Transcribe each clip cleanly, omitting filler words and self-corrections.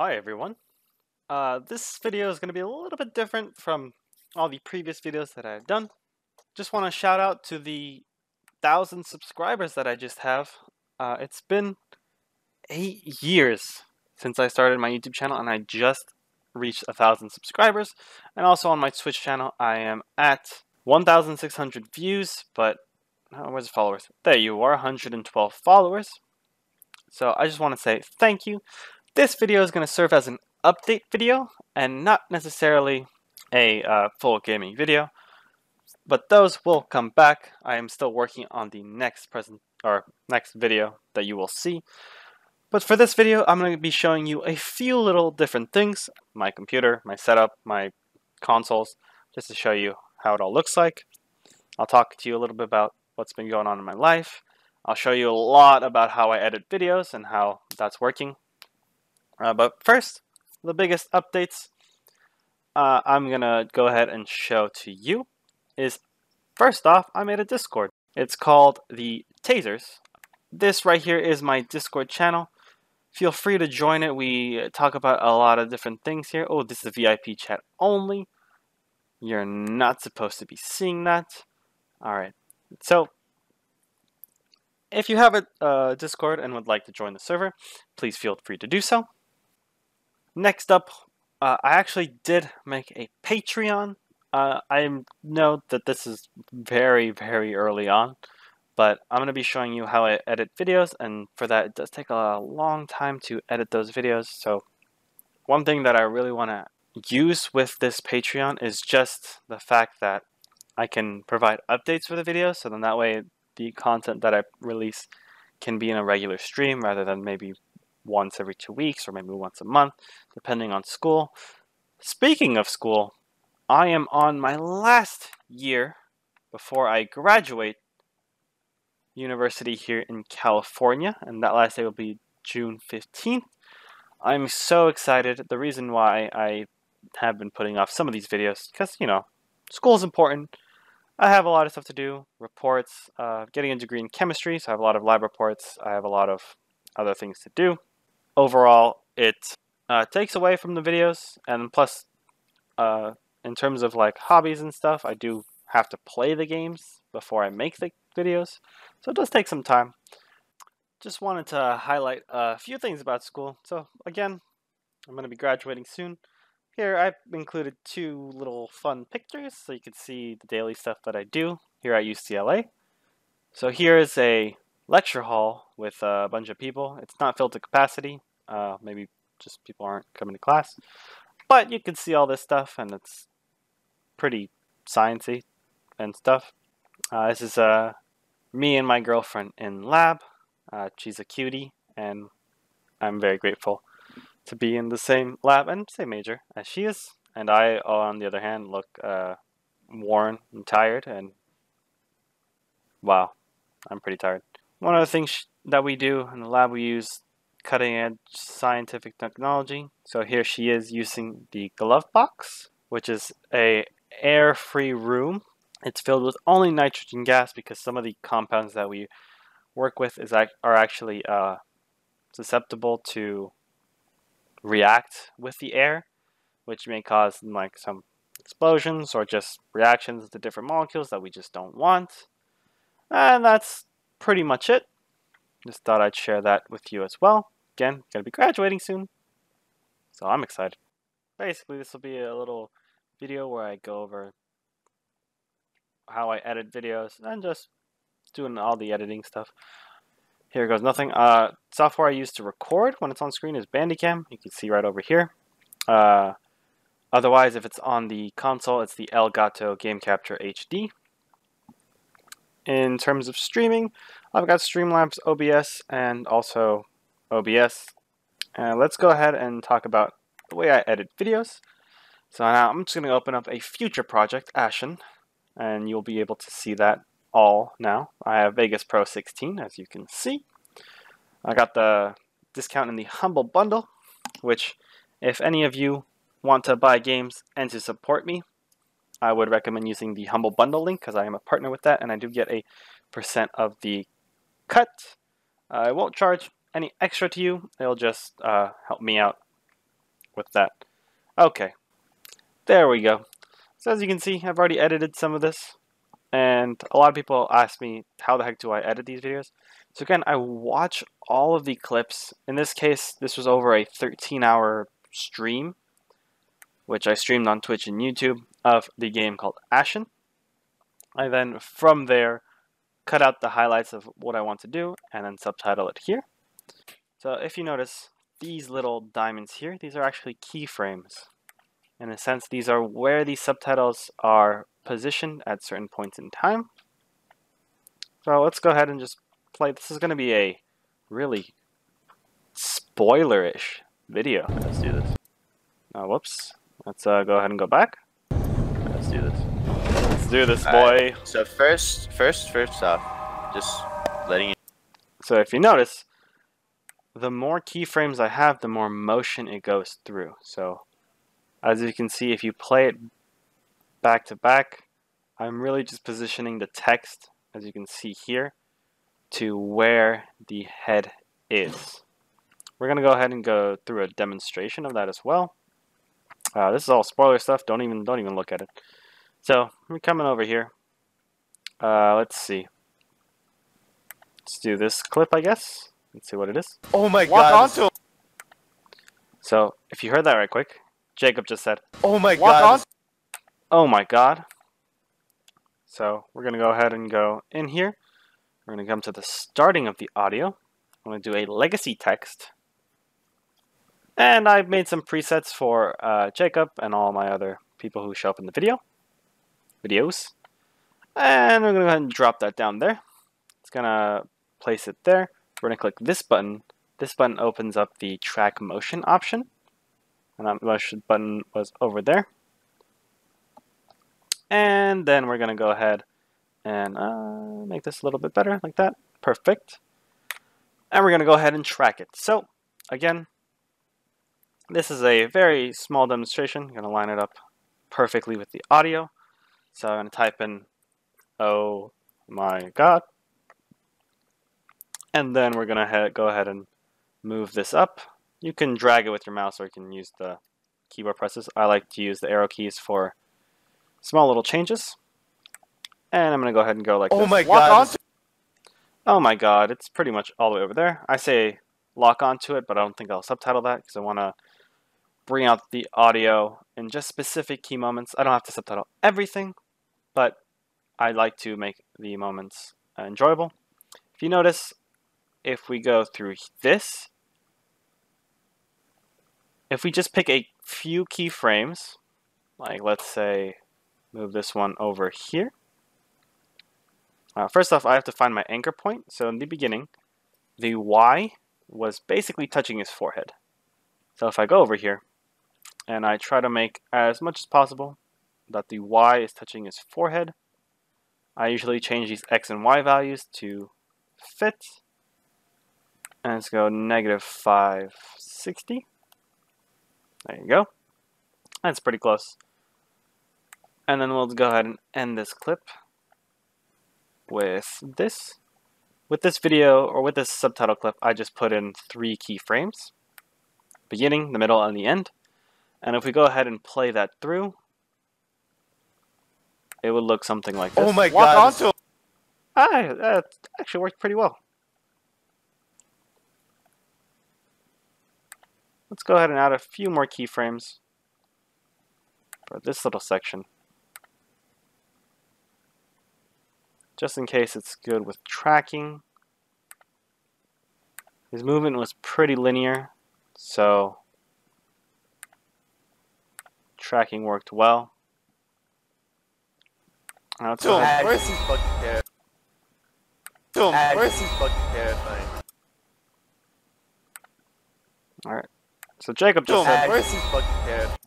Hi everyone. This video is going to be a little bit different from all the previous videos that I've done. Just want to shout out to the 1,000 subscribers that I just have. It's been 8 years since I started my YouTube channel and I just reached 1,000 subscribers. And also on my Twitch channel I am at 1,600 views, but where's the followers? There you are, 112 followers. So I just want to say thank you. This video is going to serve as an update video and not necessarily a full gaming video, but those will come back. I am still working on the next video that you will see. But for this video, I'm going to be showing you a few little different things: my computer, my setup, my consoles, just to show you how it all looks like. I'll talk to you a little bit about what's been going on in my life. I'll show you a lot about how I edit videos and how that's working. But first, the biggest updates I'm going to go ahead and show to you is, first off, I made a Discord. It's called the Taizzzzzed. This right here is my Discord channel. Feel free to join it. We talk about a lot of different things here. Oh, this is a VIP chat only. You're not supposed to be seeing that. Alright, so if you have a Discord and would like to join the server, please feel free to do so. Next up, I actually did make a Patreon. I know that this is very, very early on, but I'm going to be showing you how I edit videos, and for that it does take a long time to edit those videos. So one thing that I really want to use with this Patreon is just the fact that I can provide updates for the videos, so then that way the content that I release can be in a regular stream rather than maybe once every 2 weeks or maybe once a month, depending on school. Speaking of school, I am on my last year before I graduate university here in California, and that last day will be June 15th. I'm so excited. The reason why I have been putting off some of these videos, because, you know, school is important. I have a lot of stuff to do, reports, getting a degree in chemistry, so I have a lot of lab reports. I have a lot of other things to do. Overall, it takes away from the videos, and plus, in terms of like hobbies and stuff, I do have to play the games before I make the videos, so it does take some time. Just wanted to highlight a few things about school. So again, I'm going to be graduating soon. Here I've included 2 little fun pictures so you can see the daily stuff that I do here at UCLA. So here is a lecture hall with a bunch of people. It's not filled to capacity. Maybe just people aren't coming to class. But you can see all this stuff, and it's pretty sciencey and stuff. This is me and my girlfriend in lab. She's a cutie, and I'm very grateful to be in the same lab and same major as she is. And I, on the other hand, look worn and tired, and wow, I'm pretty tired. One of the things that we do in the lab, we use cutting edge scientific technology. So here she is using the glove box, which is a air-free room. It's filled with only nitrogen gas because some of the compounds that we work with are actually susceptible to react with the air, which may cause like some explosions or just reactions to different molecules that we just don't want. And that's pretty much it. Just thought I'd share that with you as well. Again, gonna be graduating soon, so I'm excited. Basically, this will be a little video where I go over how I edit videos and just doing all the editing stuff. Here goes nothing. Software I use to record when it's on screen is Bandicam. You can see right over here. Otherwise, if it's on the console, it's the Elgato Game Capture HD. In terms of streaming, I've got Streamlabs OBS and also OBS. Let's go ahead and talk about the way I edit videos. So now I'm just going to open up a future project, Ashen, and you'll be able to see that all now. I have Vegas Pro 16, as you can see. I got the discount in the Humble Bundle, which if any of you want to buy games and to support me, I would recommend using the Humble Bundle link because I am a partner with that and I do get a % of the cut. I won't charge any extra to you. It'll just help me out with that. Okay, there we go. So as you can see, I've already edited some of this, and a lot of people ask me, how the heck do I edit these videos? So again, I watch all of the clips. In this case, this was over a 13-hour stream, which I streamed on Twitch and YouTube, of the game called Ashen. I then, from there, cut out the highlights of what I want to do, and then subtitle it here. So if you notice, these little diamonds here, these are actually keyframes. In a sense, these are where these subtitles are positioned at certain points in time. So let's go ahead and just play. This is going to be a really spoiler-ish video. Let's do this. Oh, whoops. Let's go ahead and go back. Let's do this. Let's do this, boy. Right. So first off, just letting you. So if you notice, the more keyframes I have, the more motion it goes through. So as you can see, if you play it back to back, I'm really just positioning the text, as you can see here, to where the head is. We're going to go ahead and go through a demonstration of that as well. This is all spoiler stuff. Don't even look at it. So we're coming over here. Let's see. Let's do this clip, I guess. Let's see what it is. Oh my Walk god. onto him. So if you heard that right quick, Jacob just said, Oh my god. Oh my god. So we're going to go ahead and go in here. We're going to come to the starting of the audio. I'm going to do a legacy text. And I've made some presets for Jacob and all my other people who show up in the videos. And we're going to go ahead and drop that down there. It's going to place it there. We're going to click this button. This button opens up the track motion option. And that motion button was over there. And then we're going to go ahead and make this a little bit better, like that. Perfect. And we're going to go ahead and track it. So, again, this is a very small demonstration. I'm going to line it up perfectly with the audio. So I'm going to type in, oh my god. And then we're going to go ahead and move this up. You can drag it with your mouse or you can use the keyboard presses. I like to use the arrow keys for small little changes. And I'm going to go ahead and go like this. Oh my god. Oh my god, it's pretty much all the way over there. I say lock onto it, but I don't think I'll subtitle that because I want to bring out the audio in just specific key moments. I don't have to subtitle everything, but I like to make the moments enjoyable. If you notice, if we go through this, if we just pick a few keyframes, like let's say move this one over here. First off, I have to find my anchor point. So in the beginning, the Y was basically touching his forehead. So if I go over here and I try to make as much as possible that the Y is touching his forehead, I usually change these X and Y values to fit. And let's go -560. There you go. That's pretty close. And then we'll go ahead and end this clip with this. With this video, or with this subtitle clip, I just put in 3 keyframes. Beginning, the middle, and the end. And if we go ahead and play that through, it would look something like this. Oh my god. That actually worked pretty well. Let's go ahead and add a few more keyframes for this little section. Just in case it's good with tracking. His movement was pretty linear, so tracking worked well. Now let's go ahead. Where's he fucking terrifying? Where's he fucking terrifying? Alright. So Jacob just said, Where's he fucking terrifying?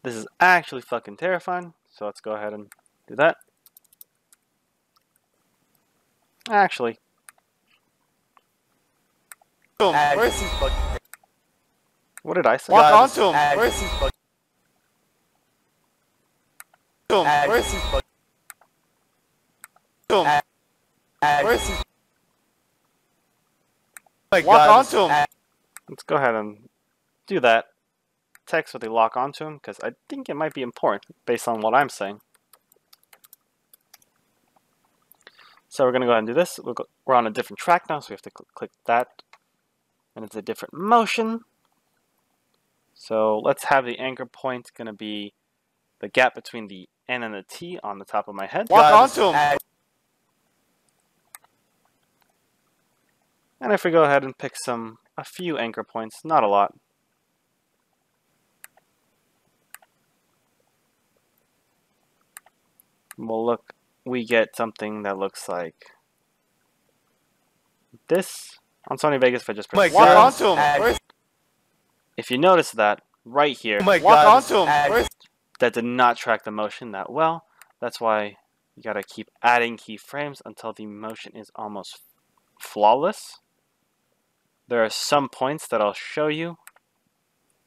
this is actually fucking terrifying. So let's go ahead and do that. Actually. Where's he fucking? What did I say? Walk onto him. Where's he fucking? Where's he fucking? Where's he? Walk onto him. Let's go ahead and do that. text so they lock onto them, because I think it might be important based on what I'm saying. So we're going to go ahead and do this. We're on a different track now, so we have to click that. And it's a different motion. So let's have the anchor point going to be the gap between the N and the T on the top of my head. Lock onto him! And if we go ahead and pick a few anchor points, not a lot. We get something that looks like this. On Sony Vegas, if I just press Lock onto him! If you notice that right here, Lock onto him! That did not track the motion that well. That's why you gotta keep adding keyframes until the motion is almost flawless. There are some points that I'll show you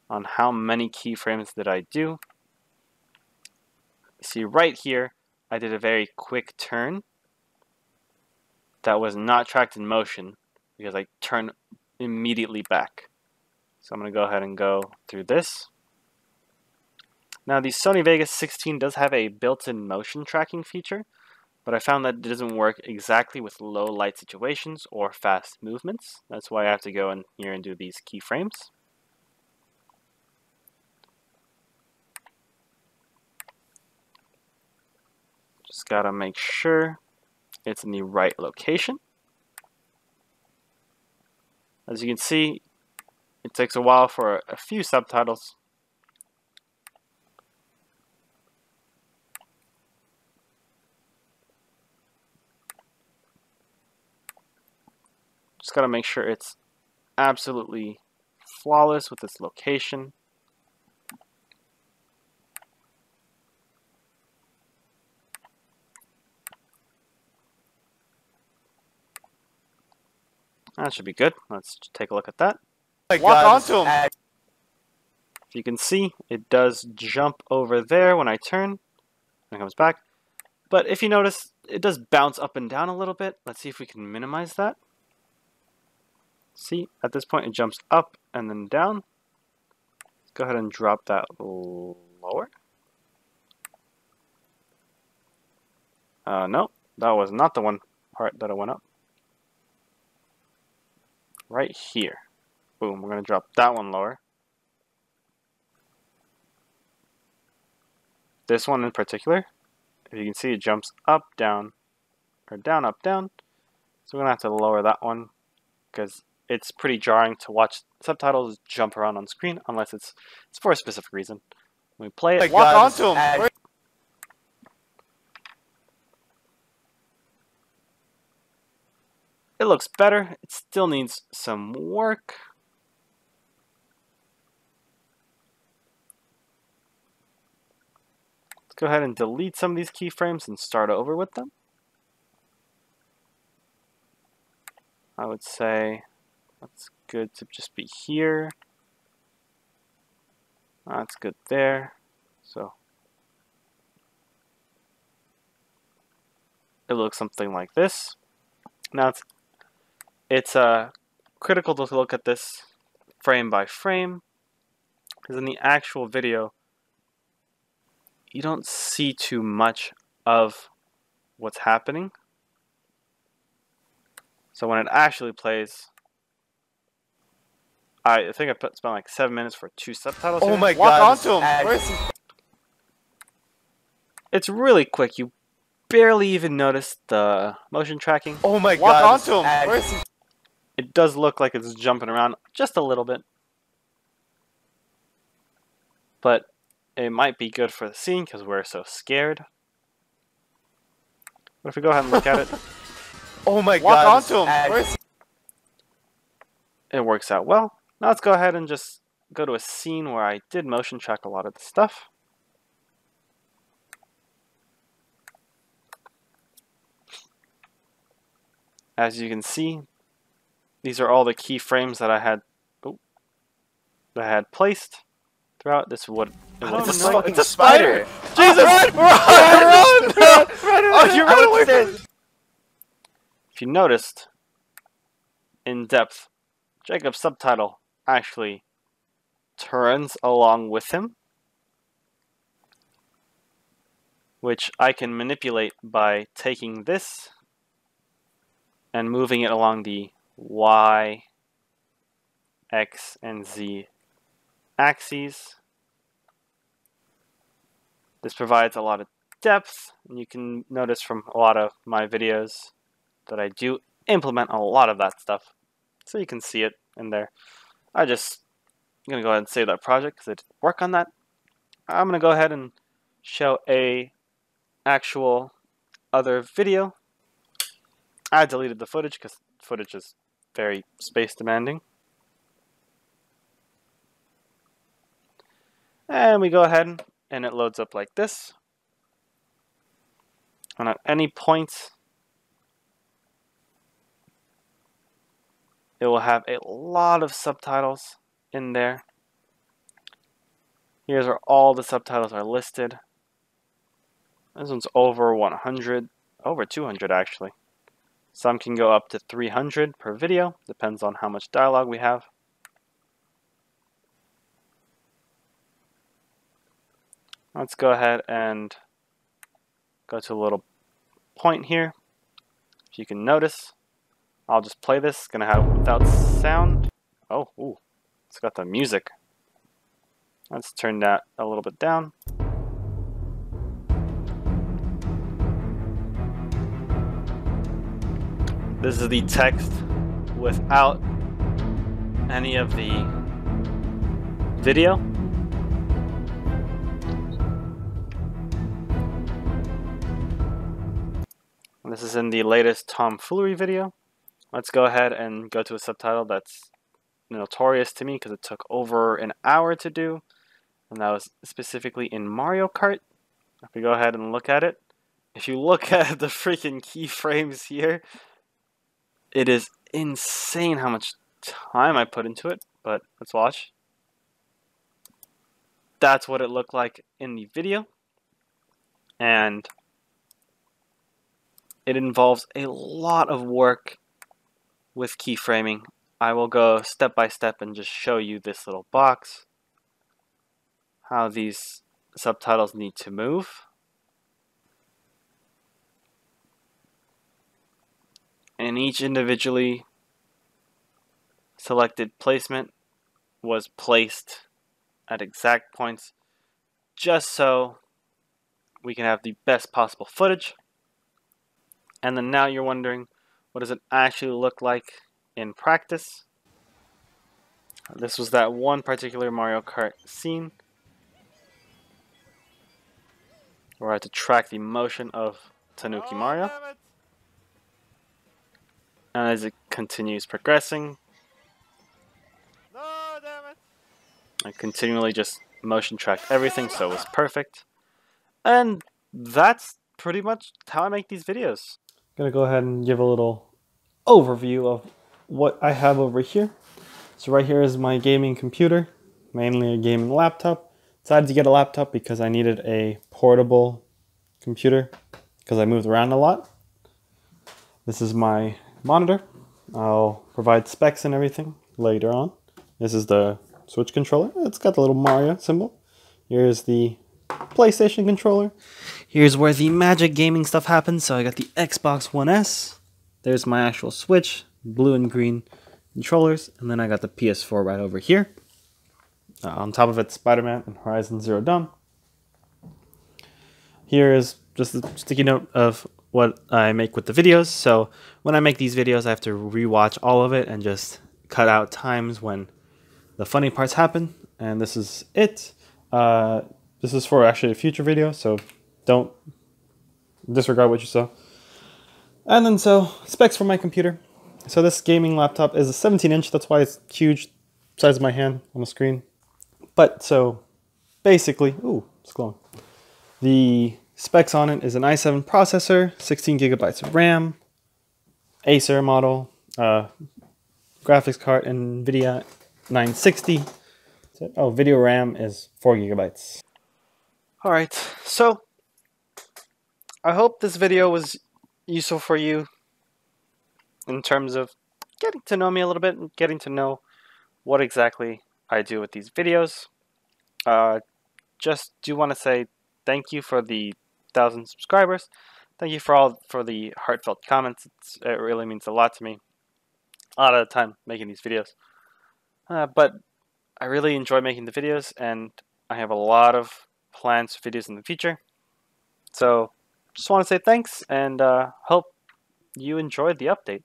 on how many keyframes did I do. See right here, I did a very quick turn that was not tracked in motion because I turned immediately back. So I'm going to go ahead and go through this. Now the Sony Vegas 16 does have a built-in motion tracking feature, but I found that it doesn't work exactly with low light situations or fast movements. That's why I have to go in here and do these keyframes. Just gotta make sure it's in the right location. As you can see, it takes a while for a few subtitles. Just gotta make sure it's absolutely flawless with its location. That should be good. Let's take a look at that. Lock onto him! If you can see, it does jump over there when I turn, and it comes back. But if you notice, it does bounce up and down a little bit. Let's see if we can minimize that. See, at this point it jumps up and then down. Let's go ahead and drop that lower. No, that was not the one part that I went up. Right here. Boom, we're going to drop that one lower. This one in particular, if you can see, it jumps up, down, or down, up, down. So we're going to have to lower that one because it's pretty jarring to watch subtitles jump around on screen unless it's for a specific reason. When we play it, lock onto him! It looks better. It still needs some work. Let's go ahead and delete some of these keyframes and start over with them. I would say that's good to just be here. That's good there. So it looks something like this. Now it's critical to look at this frame by frame, because in the actual video you don't see too much of what's happening. So when it actually plays, I think I spent like 7 minutes for 2 subtitles. Oh my god! Lock onto him! Where's he? It's really quick. You barely even notice the motion tracking. Oh my god! Lock onto him! Where's he? It does look like it's jumping around just a little bit, but it might be good for the scene because we're so scared. But if we go ahead and look at it, oh my god! Lock onto him! Where's he? It works out well. Now let's go ahead and just go to a scene where I did motion track a lot of the stuff. As you can see, these are all the keyframes that I had placed throughout. This would it's a spider! Jesus! Run! Run! Oh, you ran away from it! If you noticed, in depth, Jacob's subtitle actually turns along with him, which I can manipulate by taking this and moving it along the Y, X, and Z axes. This provides a lot of depth, and you can notice from a lot of my videos that I do implement a lot of that stuff. So you can see it in there. I'm going to go ahead and save that project because I did work on that. I'm going to go ahead and show a actual other video. I deleted the footage because footage is very space demanding. And we go ahead and it loads up like this. And at any point, it will have a lot of subtitles in there. Here's where all the subtitles are listed. This one's over 100, over 200 actually. Some can go up to 300 per video, depends on how much dialogue we have. Let's go ahead and go to a little point here. If you can notice, I'll just play this. It's gonna have without sound. Oh, ooh, it's got the music. Let's turn that a little bit down. This is the text without any of the video. This is in the latest tomfoolery video. Let's go ahead and go to a subtitle that's notorious to me because it took over an hour to do, and that was specifically in Mario Kart. If we go ahead and look at it, if you look at the freaking keyframes here, it is insane how much time I put into it, but let's watch. That's what it looked like in the video, and it involves a lot of work with keyframing. I will go step by step and just show you this little box, how these subtitles need to move. And each individually selected placement was placed at exact points just so we can have the best possible footage. And then now you're wondering, what does it actually look like in practice? This was that one particular Mario Kart scene where I had to track the motion of Tanuki Mario. And as it continues progressing, I continually just motion tracked everything so it was perfect. And that's pretty much how I make these videos. I'm gonna go ahead and give a little overview of what I have over here. So right here is my gaming computer, mainly a gaming laptop. Decided to get a laptop because I needed a portable computer because I moved around a lot. This is my monitor. I'll provide specs and everything later on. This is the Switch controller. It's got the little Mario symbol. Here's the PlayStation controller. Here's where the magic gaming stuff happens. So I got the Xbox One S. There's my actual Switch, blue and green controllers, and then I got the PS4 right over here. On top of it, Spider-Man and Horizon Zero Dawn. Here is just a sticky note of what I make with the videos. So when I make these videos, I have to rewatch all of it and just cut out times when the funny parts happen. And this is it. This is for actually a future video, so don't disregard what you saw. And then so specs for my computer. So this gaming laptop is a 17-inch. That's why it's huge, size of my hand on the screen. But so basically, ooh, it's glowing. The specs on it is an i7 processor, 16 gigabytes of RAM, Acer model, graphics card, NVIDIA 960. Oh, video RAM is 4 gigabytes. All right, so I hope this video was useful for you in terms of getting to know me a little bit and getting to know what exactly I do with these videos. Just do want to say thank you for the 1,000 subscribers. Thank you for the heartfelt comments. It really means a lot to me. A lot of the time making these videos. But I really enjoy making the videos, and I have a lot of plans for videos in the future. So just want to say thanks, and hope you enjoyed the update.